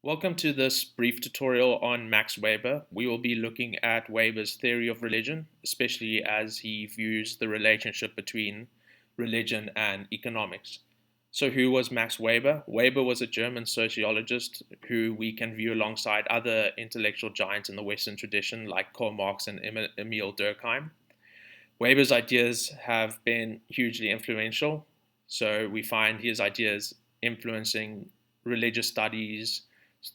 Welcome to this brief tutorial on Max Weber. We will be looking at Weber's theory of religion, especially as he views the relationship between religion and economics. So who was Max Weber? Weber was a German sociologist who we can view alongside other intellectual giants in the Western tradition like Karl Marx and Emil Durkheim. Weber's ideas have been hugely influential, so we find his ideas influencing religious studies,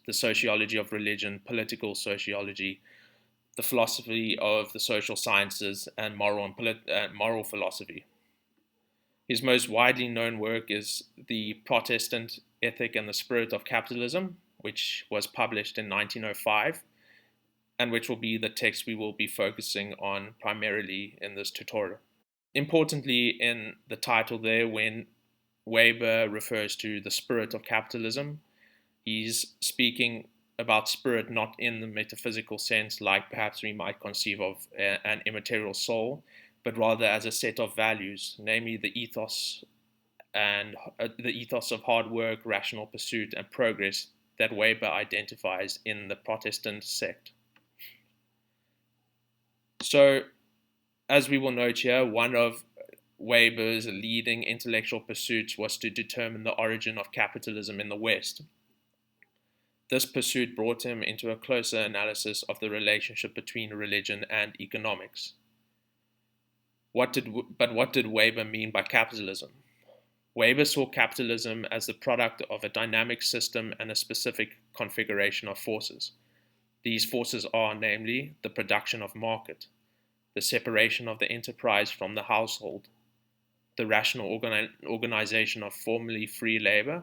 the sociology of religion, political sociology, the philosophy of the social sciences, and moral philosophy. His most widely known work is The Protestant Ethic and the Spirit of Capitalism, which was published in 1905, and which will be the text we will be focusing on primarily in this tutorial. Importantly, in the title there, when Weber refers to the spirit of capitalism, he's speaking about spirit not in the metaphysical sense, like perhaps we might conceive of an immaterial soul, but rather as a set of values, namely the ethos of hard work, rational pursuit, and progress that Weber identifies in the Protestant sect. So, as we will note here, one of Weber's leading intellectual pursuits was to determine the origin of capitalism in the West. This pursuit brought him into a closer analysis of the relationship between religion and economics. What did Weber mean by capitalism? Weber saw capitalism as the product of a dynamic system and a specific configuration of forces. These forces are, namely, the production of market, the separation of the enterprise from the household, the rational organization of formerly free labor,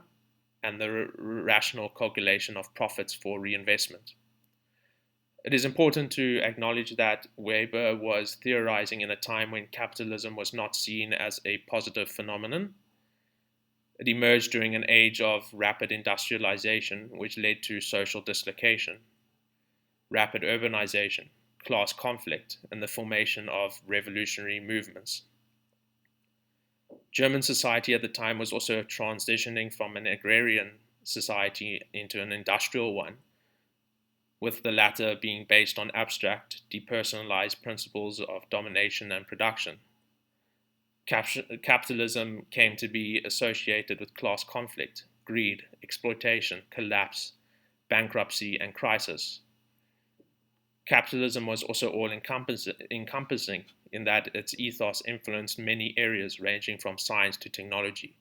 and the rational calculation of profits for reinvestment. It is important to acknowledge that Weber was theorizing in a time when capitalism was not seen as a positive phenomenon. It emerged during an age of rapid industrialization, which led to social dislocation, rapid urbanization, class conflict, and the formation of revolutionary movements. German society at the time was also transitioning from an agrarian society into an industrial one, with the latter being based on abstract, depersonalized principles of domination and production. Capitalism came to be associated with class conflict, greed, exploitation, collapse, bankruptcy, and crisis. Capitalism was also all-encompassing in that its ethos influenced many areas ranging from science to technology,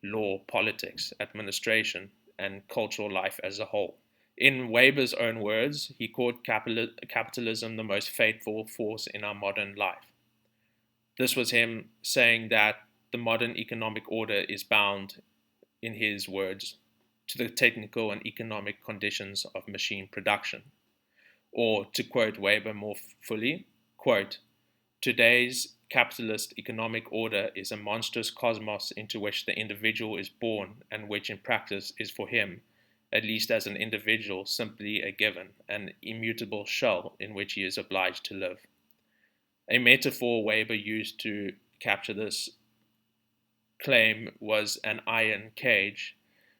law, politics, administration, and cultural life as a whole. In Weber's own words, he called capitalism the most fateful force in our modern life. This was him saying that the modern economic order is bound, in his words, to the technical and economic conditions of machine production. Or, to quote Weber more fully, quote, "Today's capitalist economic order is a monstrous cosmos into which the individual is born and which in practice is for him, at least as an individual, simply a given, an immutable shell in which he is obliged to live." A metaphor Weber used to capture this claim was an iron cage,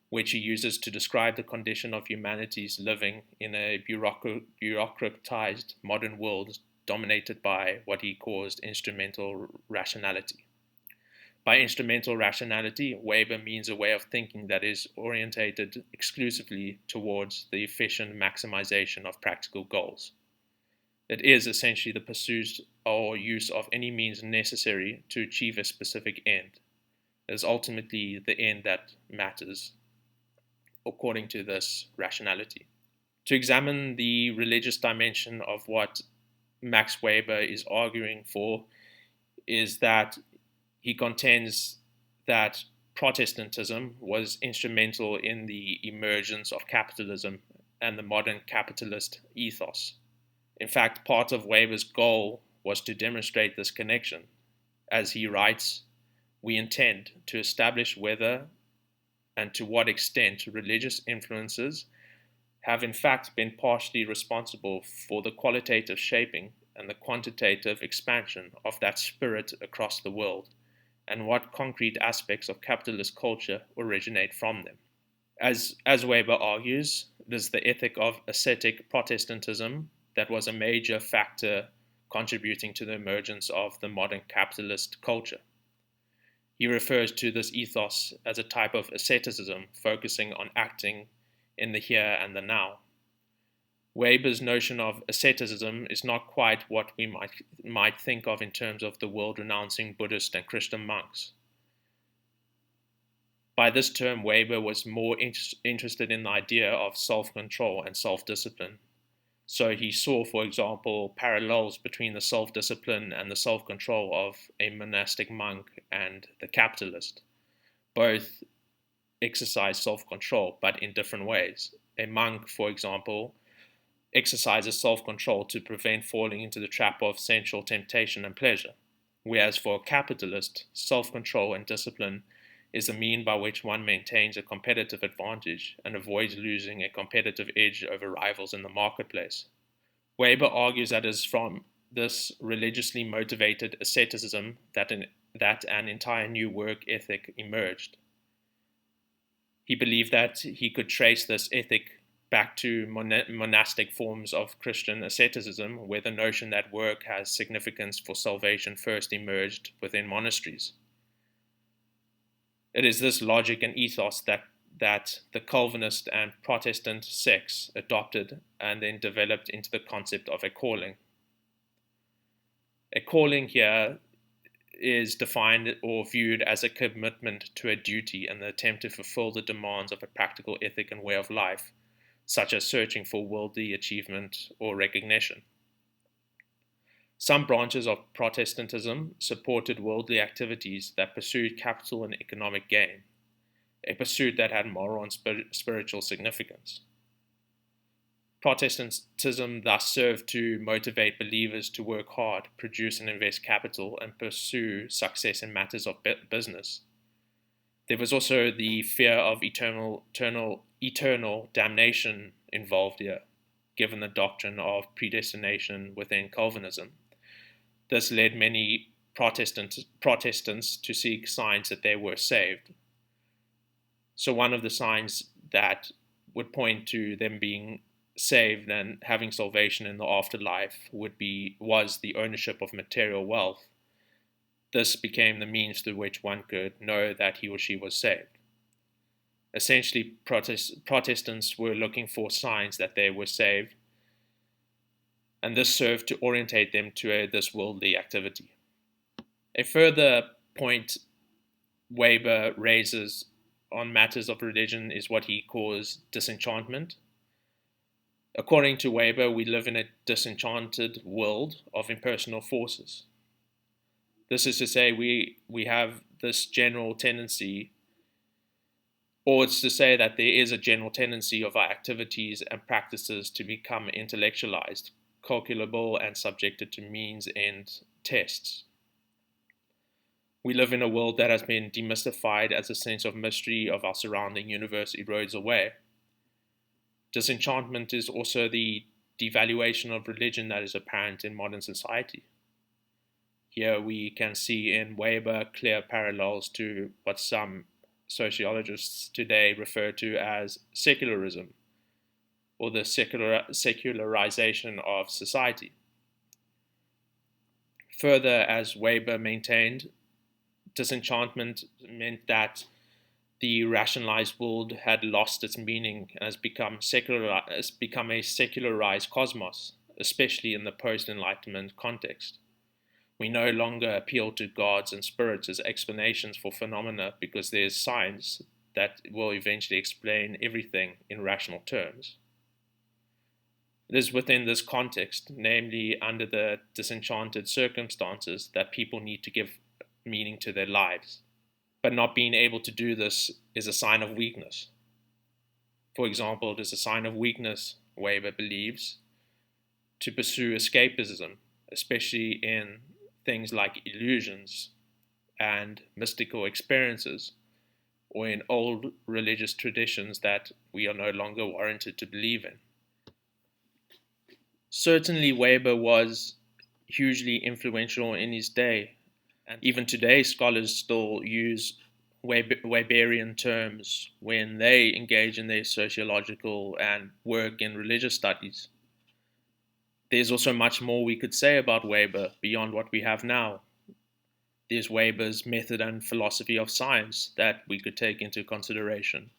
which he uses to describe the condition of humanity's living in a bureaucratized modern world dominated by what he calls instrumental rationality. By instrumental rationality, Weber means a way of thinking that is orientated exclusively towards the efficient maximization of practical goals. It is essentially the pursuit or use of any means necessary to achieve a specific end. It is ultimately the end that matters, according to this rationality. To examine the religious dimension of what Max Weber is arguing for is that he contends that Protestantism was instrumental in the emergence of capitalism and the modern capitalist ethos. In fact, part of Weber's goal was to demonstrate this connection. As he writes, "We intend to establish whether and to what extent religious influences have in fact been partially responsible for the qualitative shaping and the quantitative expansion of that spirit across the world, and what concrete aspects of capitalist culture originate from them." As Weber argues, It is the ethic of ascetic Protestantism that was a major factor contributing to the emergence of the modern capitalist culture. He refers to this ethos as a type of asceticism focusing on acting in the here and the now. Weber's notion of asceticism is not quite what we might think of in terms of the world-renouncing Buddhist and Christian monks. By this term, Weber was more interested in the idea of self-control and self-discipline. So he saw, for example, parallels between the self-discipline and the self-control of a monastic monk and the capitalist. Both exercise self-control, but in different ways. A monk, for example, exercises self-control to prevent falling into the trap of sensual temptation and pleasure, whereas for a capitalist, self-control and discipline is a mean by which one maintains a competitive advantage and avoids losing a competitive edge over rivals in the marketplace. Weber argues that it is from this religiously motivated asceticism that an entire new work ethic emerged. He believed that he could trace this ethic back to monastic forms of Christian asceticism, where the notion that work has significance for salvation first emerged within monasteries. It is this logic and ethos that the Calvinist and Protestant sects adopted and then developed into the concept of a calling. A calling here is defined or viewed as a commitment to a duty and the attempt to fulfill the demands of a practical ethic and way of life, such as searching for worldly achievement or recognition. Some branches of Protestantism supported worldly activities that pursued capital and economic gain, a pursuit that had moral and spiritual significance. Protestantism thus served to motivate believers to work hard, produce and invest capital, and pursue success in matters of business. There was also the fear of eternal damnation involved here, given the doctrine of predestination within Calvinism. This led many Protestants to seek signs that they were saved. So one of the signs that would point to them being saved and having salvation in the afterlife was the ownership of material wealth. This became the means through which one could know that he or she was saved. Essentially, Protestants were looking for signs that they were saved, and this served to orientate them to this worldly activity. A further point Weber raises on matters of religion is what he calls disenchantment. According to Weber, we live in a disenchanted world of impersonal forces. This is to say, we have this general tendency, or it's to say that there is a general tendency of our activities and practices to become intellectualized, calculable, and subjected to means-end tests. We live in a world that has been demystified as a sense of mystery of our surrounding universe erodes away. Disenchantment is also the devaluation of religion that is apparent in modern society. Here we can see in Weber clear parallels to what some sociologists today refer to as secularism, or the secularization of society. Further, as Weber maintained, disenchantment meant that the rationalized world had lost its meaning and has become a secularized cosmos, especially in the post-Enlightenment context. We no longer appeal to gods and spirits as explanations for phenomena because there's science that will eventually explain everything in rational terms. It is within this context, namely under the disenchanted circumstances, that people need to give meaning to their lives. But not being able to do this is a sign of weakness. For example, it is a sign of weakness, Weber believes, to pursue escapism, especially in things like illusions and mystical experiences, or in old religious traditions that we are no longer warranted to believe in. Certainly, Weber was hugely influential in his day, and even today scholars still use Weberian terms when they engage in their sociological and work in religious studies. There's also much more we could say about Weber beyond what we have now. There's Weber's method and philosophy of science that we could take into consideration.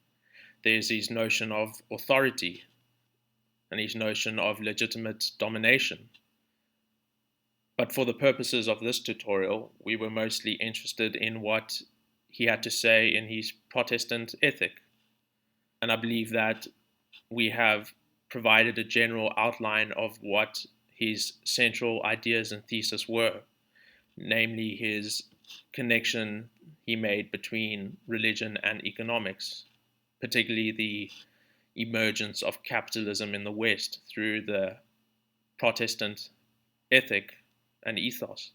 There's his notion of authority and his notion of legitimate domination. But for the purposes of this tutorial, we were mostly interested in what he had to say in his Protestant ethic. And I believe that we have provided a general outline of what his central ideas and thesis were, namely his connection he made between religion and economics, particularly the emergence of capitalism in the West through the Protestant ethic and ethos.